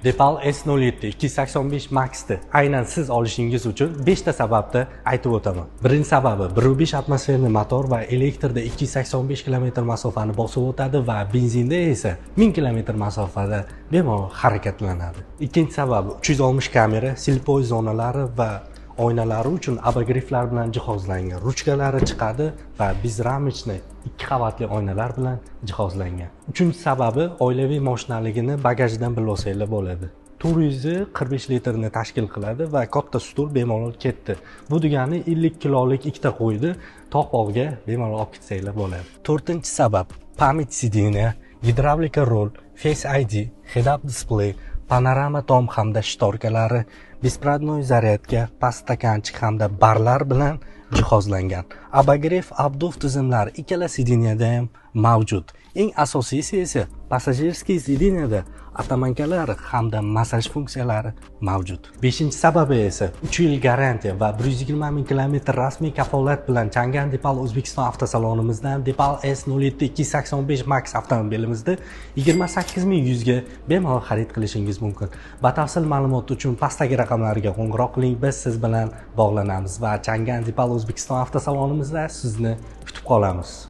Depal S07 285 Max'ni aynan siz olishingiz uchun 5 ta sababni aytib o'taman. Birinchi sababi 1.5 atmosferli motor va elektrda 285 km masofani bosib o'tadi va benzinda esa 1000 km masofada bemalol harakatlanadi. Ikkinchi sababi 360 kamera, silpoy zonalari va oynalari uchun abogriflar bilan jihozlangan. Ruchkalari chiqadi va bezramichni 2 qavatli oynalar bilan jihozlangan. Uchinchi sababi oilaviy mashinaligini bagajdan bilib olsanglar bo'ladi. 445 litrni tashkil qiladi va katta stul bemalol ketdi. Bu degani 50 kilolik ikkita qo'ydi tog'ga bemalol olib ketsanglar bo'ladi. To'rtinchi sabab pamять sidiniya, gidravlika rul, Face ID, head-up display, panorama tom hamda shtorkalari, besprodnoy zaryadka, past stakanchik hamda barlar bilan jihozlangan. Abogrif, obduf tizimlari ikkala sidiniyada ham mavjud. Eng asosiysi esa passajirskiy sidiniyada atamankalar hamda massaj funksiyalari mavjud. 5-sababi esa 3 yil garantiya va 120 ming kilometr rasmiy kafolat bilan Chang'an Depal O'zbekiston avtosalonimizdan Depal S07 285 Max avtomobilimizni 28100 ga bemalol xarid qilishingiz mumkin. Batafsil ma'lumot uchun pastdagi raqamlarga qo'ng'iroq qiling, biz siz bilan bog'lanamiz va Chang'an Depal O'zbekiston avtosalonimizda sizni kutib qolamiz.